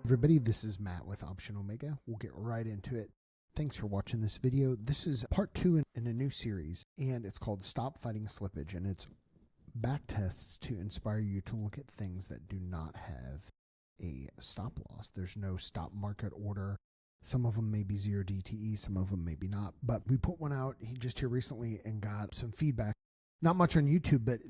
Everybody, this is Matt with Option Omega. We'll get right into it. Thanks for watching this video. This is part 2 in a new series, and it's called Stop Fighting Slippage, and it's back tests to inspire you to look at things that do not have a stop loss. There's no stop market order. Some of them may be 0 DTE, some of them maybe not, but we put one out just here recently and got some feedback. Not much on YouTube, but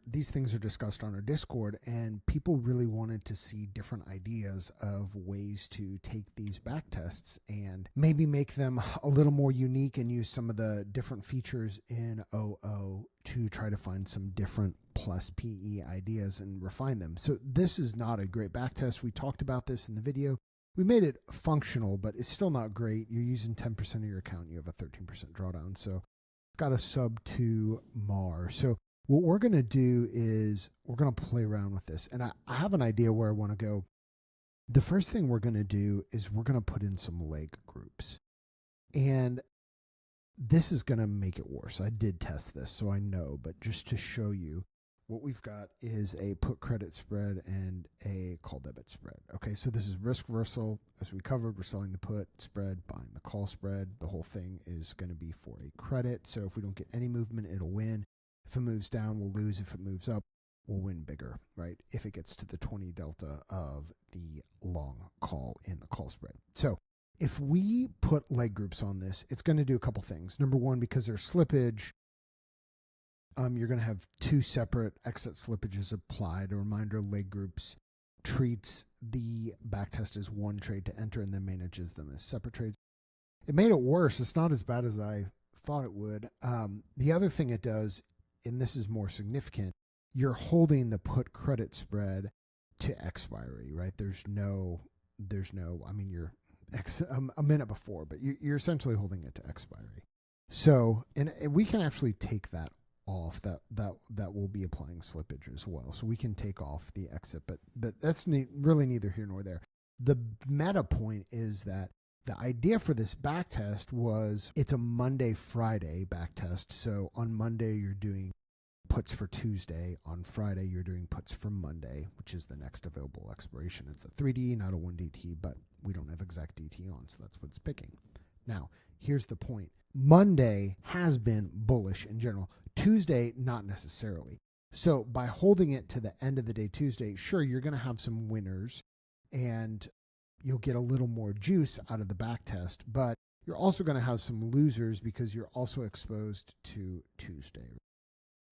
these things are discussed on our Discord, and people really wanted to see different ideas of ways to take these back tests and maybe make them a little more unique and use some of the different features in OO to try to find some different plus PE ideas and refine them. So this is not a great back test. We talked about this in the video. We made it functional, but it's still not great. You're using 10% of your account. You have a 13% drawdown. So got a sub 2 MAR. So what we're going to do is we're going to play around with this. And I have an idea where I want to go. The first thing we're going to do is we're going to put in some leg groups. And this is going to make it worse. I did test this, so I know. But just to show you, what we've got is a put credit spread and a call debit spread. Okay, so this is risk reversal. As we covered, we're selling the put spread, buying the call spread. The whole thing is going to be for a credit. So if we don't get any movement, it'll win. If it moves down, we'll lose. If it moves up, we'll win bigger, right? If it gets to the 20 delta of the long call in the call spread. So if we put leg groups on this, it's going to do a couple things. Number one, because there's slippage, you're going to have 2 separate exit slippages applied. A reminder, leg groups treats the backtest as one trade to enter and then manages them as separate trades. It made it worse. It's not as bad as I thought it would. The other thing it does, and this is more significant, you're holding the put credit spread to expiry, right? There's no, I mean, you're a minute before, but you're essentially holding it to expiry. So, and we can actually take that off, that will be applying slippage as well, so we can take off the exit, but that's really neither here nor there. The meta point is that the idea for this back test was it's a Monday-Friday back test. So on Monday you're doing puts for Tuesday, on Friday you're doing puts for Monday, which is the next available expiration. It's a 3D, not a 1DT, but we don't have exact DT on, so that's what it's picking. Now here's the point. Monday has been bullish in general. Tuesday, not necessarily. So by holding it to the end of the day Tuesday, sure, you're going to have some winners and you'll get a little more juice out of the back test, but you're also going to have some losers because you're also exposed to Tuesday.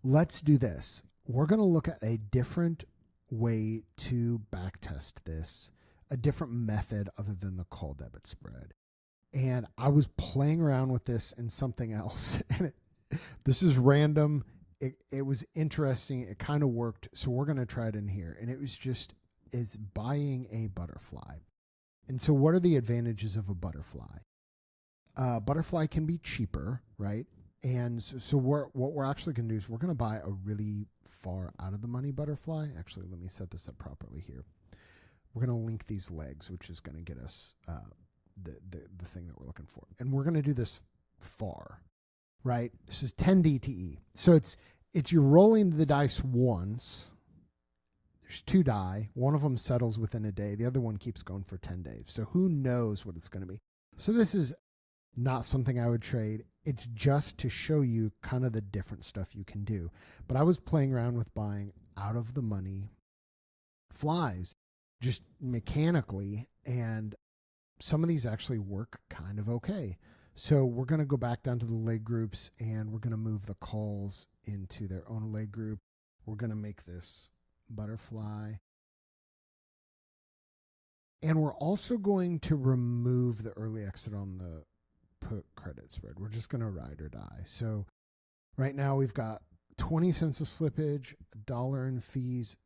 Let's do this. We're going to look at a different way to back test this, a different method other than the call debit spread. And I was playing around with this and something else, and this is random. It was interesting. It kind of worked. So we're going to try it in here. And it was is buying a butterfly. And so what are the advantages of a butterfly? Butterfly can be cheaper, right? And so what we're actually going to do is we're going to buy a really far out of the money butterfly. Actually, let me set this up properly here. We're going to link these legs, which is going to get us the thing that we're looking for. And we're going to do this far. Right, this is 10 DTE. So it's you're rolling the dice once. There's 2 die. One of them settles within a day. The other one keeps going for 10 days. So who knows what it's going to be. So this is not something I would trade. It's just to show you kind of the different stuff you can do. But I was playing around with buying out of the money flies just mechanically, and some of these actually work kind of okay. So we're going to go back down to the leg groups, and we're going to move the calls into their own leg group. We're going to make this butterfly. And we're also going to remove the early exit on the put credit spread. We're just going to ride or die. So right now we've got 20 cents of slippage, $1 in fees.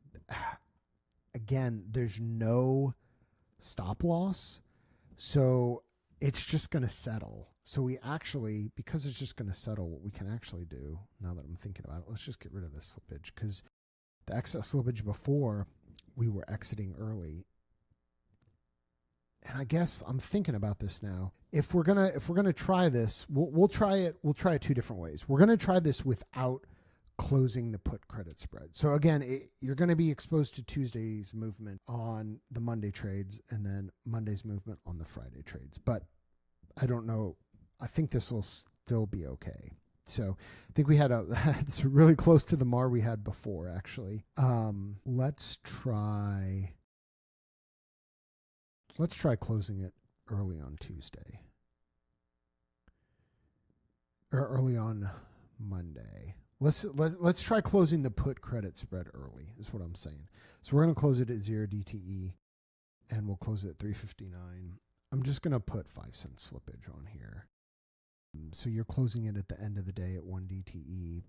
Again, there's no stop loss. So it's just going to settle. So we actually, because it's just going to settle, what we can actually do, now that I'm thinking about it, let's just get rid of this slippage, because the excess slippage before, we were exiting early. And I guess I'm thinking about this now. If we're gonna try this, we'll try it 2 different ways. We're gonna try this without closing the put credit spread. So again, you're going to be exposed to Tuesday's movement on the Monday trades and then Monday's movement on the Friday trades. But I don't know. I think this will still be okay. So I think we had it's really close to the MAR we had before, actually. Let's try closing it early on Tuesday or early on Monday. Let's try closing the put credit spread early is what I'm saying. So we're going to close it at 0 DTE and we'll close it at 359. I'm just going to put 5 cent slippage on here. So you're closing it at the end of the day at 1 DTE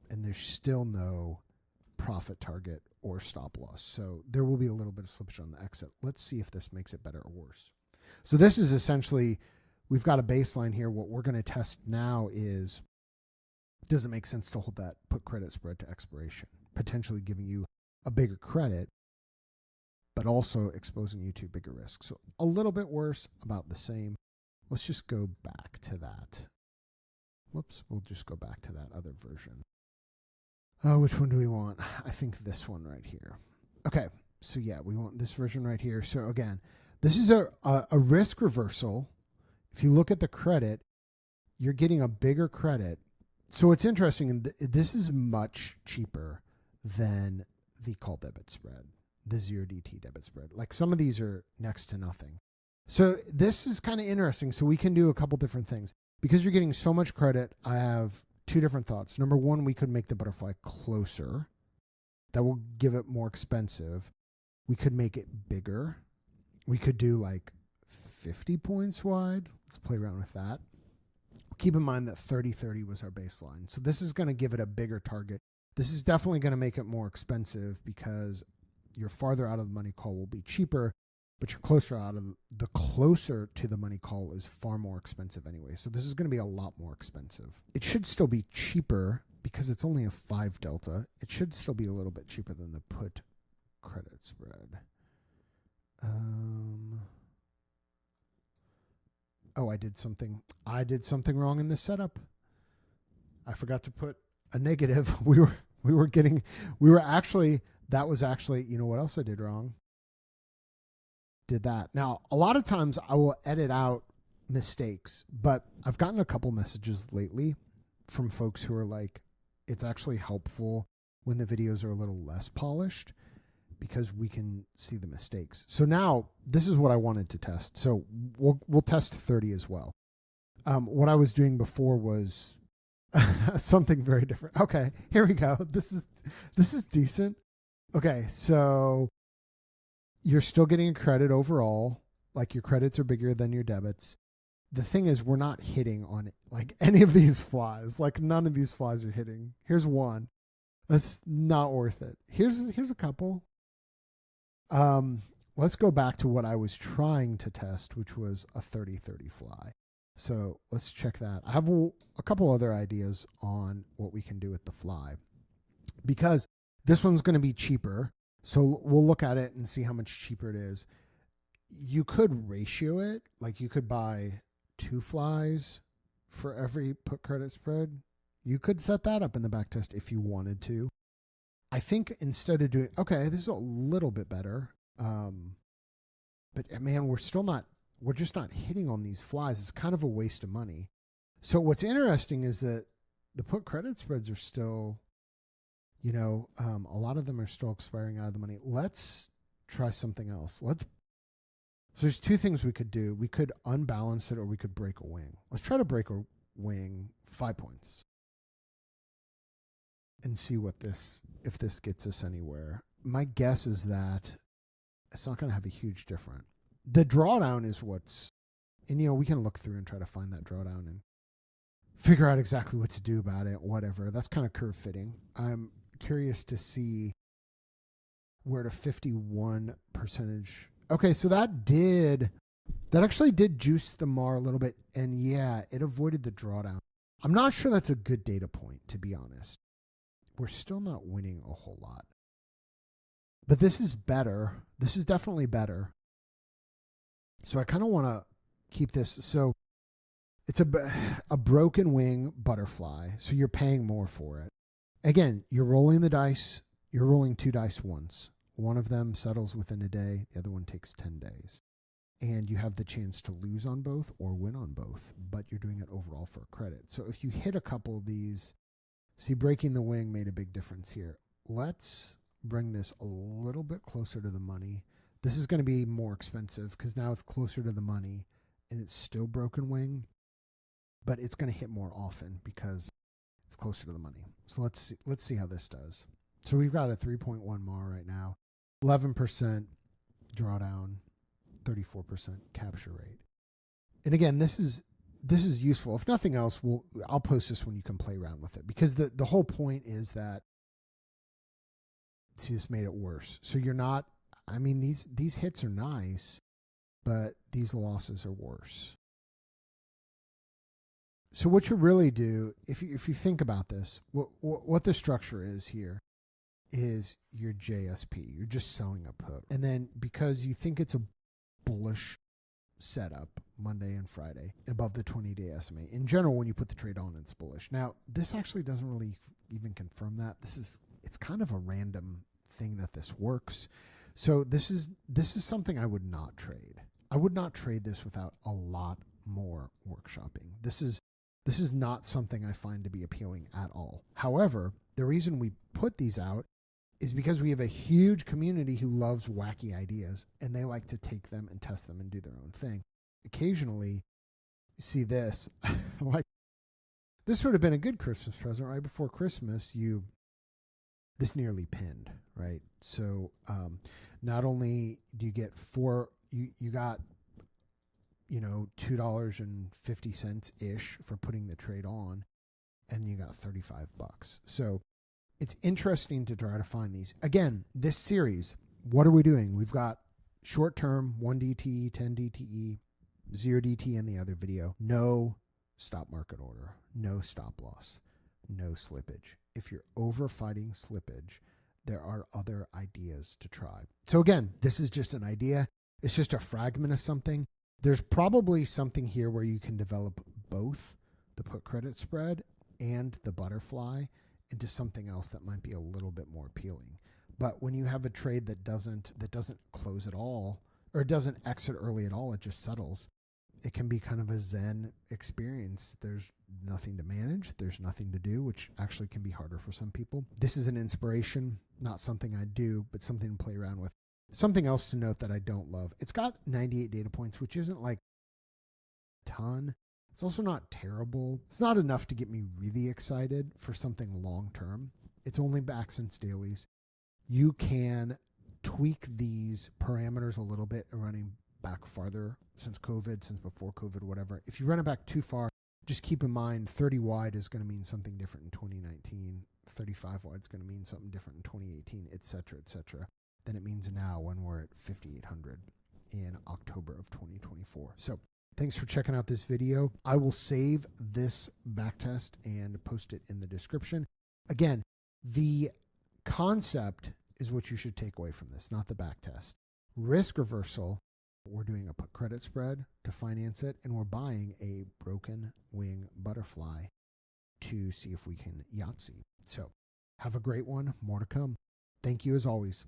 and there's still no profit target or stop loss. So there will be a little bit of slippage on the exit. Let's see if this makes it better or worse. So this is essentially, we've got a baseline here. What we're going to test now is, does it make sense to hold that put credit spread to expiration, potentially giving you a bigger credit, but also exposing you to bigger risks. So a little bit worse, about the same. Let's just go back to that. Whoops, we'll just go back to that other version. Which one do we want? I think this one right here. Okay, so yeah, we want this version right here. So again, this is a risk reversal. If you look at the credit, you're getting a bigger credit. So it's interesting, and this is much cheaper than the call debit spread, the 0 DT debit spread. Like some of these are next to nothing. So this is kind of interesting. So we can do a couple different things. Because you're getting so much credit, I have two different thoughts. Number one, we could make the butterfly closer. That will give it more expensive. We could make it bigger. We could do like 50 points wide. Let's play around with that. Keep in mind that 30-30 was our baseline. So this is going to give it a bigger target. This is definitely going to make it more expensive because you're farther out of the money call will be cheaper, but you're closer to the money call is far more expensive anyway. So this is going to be a lot more expensive. It should still be cheaper because it's only a 5 delta. It should still be a little bit cheaper than the put credit spread. Oh, I did something wrong in this setup. I forgot to put a negative. That was actually, you know what else I did wrong? Did that. Now, a lot of times I will edit out mistakes, but I've gotten a couple messages lately from folks who are like, it's actually helpful when the videos are a little less polished because we can see the mistakes. So now this is what I wanted to test. So we'll test 30 as well. What I was doing before was something very different. Okay, here we go. This is decent. Okay, so you're still getting a credit overall. Like your credits are bigger than your debits. The thing is, we're not hitting on like any of these flies. Like none of these flies are hitting. Here's one. That's not worth it. Here's a couple. Let's go back to what I was trying to test, which was a 30-30 fly. So let's check that. I have a couple other ideas on what we can do with the fly because this one's going to be cheaper. So we'll look at it and see how much cheaper it is. You could ratio it. Like you could buy 2 flies for every put credit spread. You could set that up in the backtest if you wanted to. I think instead of doing, okay, this is a little bit better. But man, we're just not hitting on these flies. It's kind of a waste of money. So what's interesting is that the put credit spreads are still, a lot of them are still expiring out of the money. Let's try something else. So there's 2 things we could do. We could unbalance it or we could break a wing. Let's try to break a wing 5 points and see if this gets us anywhere. My guess is that it's not going to have a huge difference. The drawdown is we can look through and try to find that drawdown and figure out exactly what to do about it, whatever. That's kind of curve fitting. I'm curious to see where to 51%. Okay, so that actually did juice the MAR a little bit. And yeah, it avoided the drawdown. I'm not sure that's a good data point, to be honest. We're still not winning a whole lot. But this is better. This is definitely better. So I kind of want to keep this. So it's a broken wing butterfly. So you're paying more for it. Again, you're rolling the dice. You're rolling 2 dice once. One of them settles within a day. The other one takes 10 days. And you have the chance to lose on both or win on both, but you're doing it overall for a credit. So if you hit a couple of these, see, breaking the wing made a big difference here. Let's bring this a little bit closer to the money. This is going to be more expensive because now it's closer to the money and it's still broken wing, but it's going to hit more often because it's closer to the money. So let's see how this does. So we've got a 3.1 MAR right now, 11% drawdown, 34% capture rate. And again, this is useful. If nothing else, I'll post this when you can play around with it, because the whole point is that, see, this made it worse. So you're not, I mean, these hits are nice, but these losses are worse. So what you really do, if you think about this, what the structure is here is your JSP. You're just selling a put. And then because you think it's a bullish setup Monday and Friday above the 20-day SMA. In general, when you put the trade on, it's bullish. Now, this actually doesn't really even confirm that. It's kind of a random thing that this works. So this is something I would not trade. I would not trade this without a lot more workshopping. This is not something I find to be appealing at all. However, the reason we put these out is because we have a huge community who loves wacky ideas, and they like to take them and test them and do their own thing. Occasionally, you see this, like, this would have been a good Christmas present. Right before Christmas, this nearly pinned, right? So not only do you get you got, $2.50-ish for putting the trade on, and you got $35. So it's interesting to try to find these. Again, this series, what are we doing? We've got short term, 1 DTE, 10 DTE, 0 DTE in the other video. No stop market order, no stop loss, no slippage. If you're over fighting slippage, there are other ideas to try. So again, this is just an idea. It's just a fragment of something. There's probably something here where you can develop both the put credit spread and the butterfly into something else that might be a little bit more appealing. But when you have a trade that doesn't close at all, or it doesn't exit early at all, it just settles, it can be kind of a zen experience. There's nothing to manage, there's nothing to do, which actually can be harder for some people. This is an inspiration, not something I do, but something to play around with. Something else to note that I don't love, it's got 98 data points, which isn't like a ton. It's also not terrible. It's not enough to get me really excited for something long term. It's only back since dailies. You can tweak these parameters a little bit and running back farther since COVID, since before COVID, whatever. If you run it back too far, just keep in mind 30 wide is going to mean something different in 2019. 35 wide is going to mean something different in 2018, et cetera, than it means now when we're at 5,800 in October of 2024. So thanks for checking out this video. I will save this backtest and post it in the description. Again, the concept is what you should take away from this, not the backtest. Risk reversal, we're doing a put credit spread to finance it, and we're buying a broken wing butterfly to see if we can Yahtzee. So have a great one. More to come. Thank you as always.